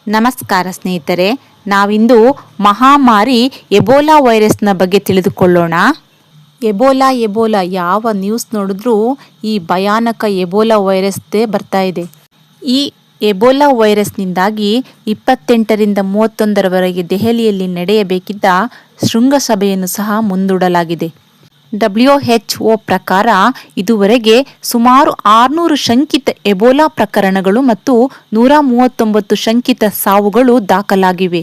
ನಮಸ್ಕಾರ ಸ್ನೇಹಿತರೆ, ನಾವಿಂದು ಮಹಾಮಾರಿ ಎಬೋಲಾ ವೈರಸ್ನ ಬಗ್ಗೆ ತಿಳಿದುಕೊಳ್ಳೋಣ. ಎಬೋಲಾ ಯಾವ ನ್ಯೂಸ್ ನೋಡಿದ್ರೂ ಈ ಭಯಾನಕ ಎಬೋಲಾ ವೈರಸ್ದೇ ಬರ್ತಾ ಇದೆ. ಈ ಎಬೋಲಾ ವೈರಸ್ನಿಂದಾಗಿ 28ರಿಂದ 31ರವರೆಗೆ ದೆಹಲಿಯಲ್ಲಿ ನಡೆಯಬೇಕಿದ್ದ ಶೃಂಗಸಭೆಯನ್ನು ಸಹ ಮುಂದೂಡಲಾಗಿದೆ. WHO ಪ್ರಕಾರ ಇದುವರೆಗೆ ಸುಮಾರು 600 ಶಂಕಿತ ಎಬೋಲಾ ಪ್ರಕರಣಗಳು ಮತ್ತು 139 ಶಂಕಿತ ಸಾವುಗಳು ದಾಖಲಾಗಿವೆ.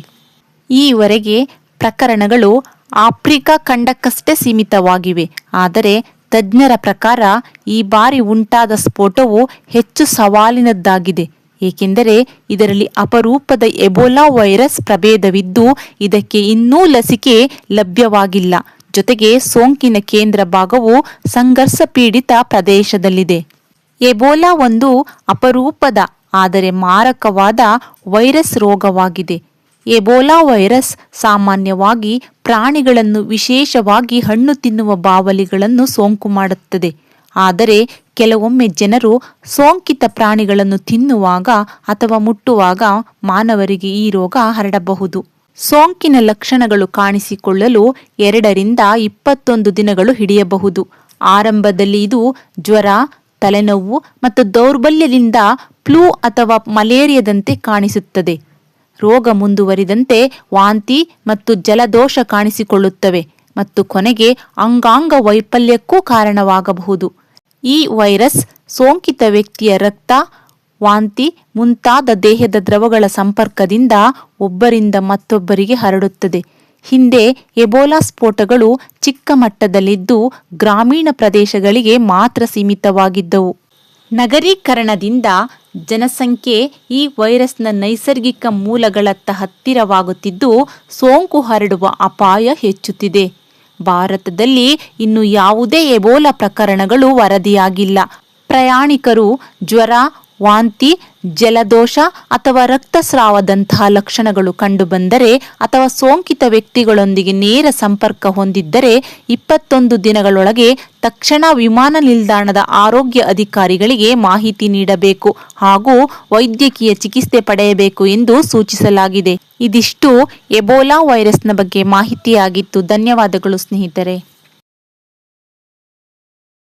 ಈವರೆಗೆ ಪ್ರಕರಣಗಳು ಆಫ್ರಿಕಾ ಖಂಡಕ್ಕಷ್ಟೇ ಸೀಮಿತವಾಗಿವೆ. ಆದರೆ ತಜ್ಞರ ಪ್ರಕಾರ ಈ ಬಾರಿ ಉಂಟಾದ ಸ್ಫೋಟವು ಹೆಚ್ಚು ಸವಾಲಿನದ್ದಾಗಿದೆ. ಏಕೆಂದರೆ ಇದರಲ್ಲಿ ಅಪರೂಪದ ಎಬೋಲಾ ವೈರಸ್ ಪ್ರಭೇದವಿದ್ದು ಇದಕ್ಕೆ ಇನ್ನೂ ಲಸಿಕೆ ಲಭ್ಯವಾಗಿಲ್ಲ. ಜೊತೆಗೆ ಸೋಂಕಿನ ಕೇಂದ್ರ ಭಾಗವು ಸಂಘರ್ಷ ಪೀಡಿತ ಪ್ರದೇಶದಲ್ಲಿದೆ. ಎಬೋಲಾ ಒಂದು ಅಪರೂಪದ ಆದರೆ ಮಾರಕವಾದ ವೈರಸ್ ರೋಗವಾಗಿದೆ. ಎಬೋಲಾ ವೈರಸ್ ಸಾಮಾನ್ಯವಾಗಿ ಪ್ರಾಣಿಗಳನ್ನು, ವಿಶೇಷವಾಗಿ ಹಣ್ಣು ತಿನ್ನುವ ಬಾವಲಿಗಳನ್ನು ಸೋಂಕು ಮಾಡುತ್ತದೆ. ಆದರೆ ಕೆಲವೊಮ್ಮೆ ಜನರು ಸೋಂಕಿತ ಪ್ರಾಣಿಗಳನ್ನು ತಿನ್ನುವಾಗ ಅಥವಾ ಮುಟ್ಟುವಾಗ ಮಾನವರಿಗೆ ಈ ರೋಗ ಹರಡಬಹುದು. ಸೋಂಕಿನ ಲಕ್ಷಣಗಳು ಕಾಣಿಸಿಕೊಳ್ಳಲು 2ರಿಂದ 21 ದಿನಗಳು ಹಿಡಿಯಬಹುದು. ಆರಂಭದಲ್ಲಿ ಇದು ಜ್ವರ, ತಲೆನೋವು ಮತ್ತು ದೌರ್ಬಲ್ಯದಿಂದ ಫ್ಲೂ ಅಥವಾ ಮಲೇರಿಯಾದಂತೆ ಕಾಣಿಸುತ್ತದೆ. ರೋಗ ಮುಂದುವರಿದಂತೆ ವಾಂತಿ ಮತ್ತು ಜಲದೋಷ ಕಾಣಿಸಿಕೊಳ್ಳುತ್ತವೆ ಮತ್ತು ಕೊನೆಗೆ ಅಂಗಾಂಗ ವೈಫಲ್ಯಕ್ಕೂ ಕಾರಣವಾಗಬಹುದು. ಈ ವೈರಸ್ ಸೋಂಕಿತ ವ್ಯಕ್ತಿಯ ರಕ್ತ, ವಾಂತಿ ಮುಂತಾದ ದೇಹದ ದ್ರವಗಳ ಸಂಪರ್ಕದಿಂದ ಒಬ್ಬರಿಂದ ಮತ್ತೊಬ್ಬರಿಗೆ ಹರಡುತ್ತದೆ. ಹಿಂದೆ ಎಬೋಲಾ ಸ್ಫೋಟಗಳು ಚಿಕ್ಕ ಮಟ್ಟದಲ್ಲಿದ್ದು ಗ್ರಾಮೀಣ ಪ್ರದೇಶಗಳಿಗೆ ಮಾತ್ರ ಸೀಮಿತವಾಗಿದ್ದವು. ನಗರೀಕರಣದಿಂದ ಜನಸಂಖ್ಯೆ ಈ ವೈರಸ್ನ ನೈಸರ್ಗಿಕ ಮೂಲಗಳತ್ತ ಹತ್ತಿರವಾಗುತ್ತಿದ್ದು ಸೋಂಕು ಹರಡುವ ಅಪಾಯ ಹೆಚ್ಚುತ್ತಿದೆ. ಭಾರತದಲ್ಲಿ ಇನ್ನು ಯಾವುದೇ ಎಬೋಲಾ ಪ್ರಕರಣಗಳು ವರದಿಯಾಗಿಲ್ಲ. ಪ್ರಯಾಣಿಕರು ಜ್ವರ, ವಾಂತಿ, ಜಲದೋಷ ಅಥವಾ ರಕ್ತಸ್ರಾವದಂತಹ ಲಕ್ಷಣಗಳು ಕಂಡುಬಂದರೆ ಅಥವಾ ಸೋಂಕಿತ ವ್ಯಕ್ತಿಗಳೊಂದಿಗೆ ನೇರ ಸಂಪರ್ಕ ಹೊಂದಿದ್ದರೆ 21 ದಿನಗಳೊಳಗೆ ತಕ್ಷಣ ವಿಮಾನ ನಿಲ್ದಾಣದ ಆರೋಗ್ಯ ಅಧಿಕಾರಿಗಳಿಗೆ ಮಾಹಿತಿ ನೀಡಬೇಕು ಹಾಗೂ ವೈದ್ಯಕೀಯ ಚಿಕಿತ್ಸೆ ಪಡೆಯಬೇಕು ಎಂದು ಸೂಚಿಸಲಾಗಿದೆ. ಇದಿಷ್ಟು ಎಬೋಲಾ ವೈರಸ್ನ ಬಗ್ಗೆ ಮಾಹಿತಿಯಾಗಿತ್ತು. ಧನ್ಯವಾದಗಳು ಸ್ನೇಹಿತರೆ.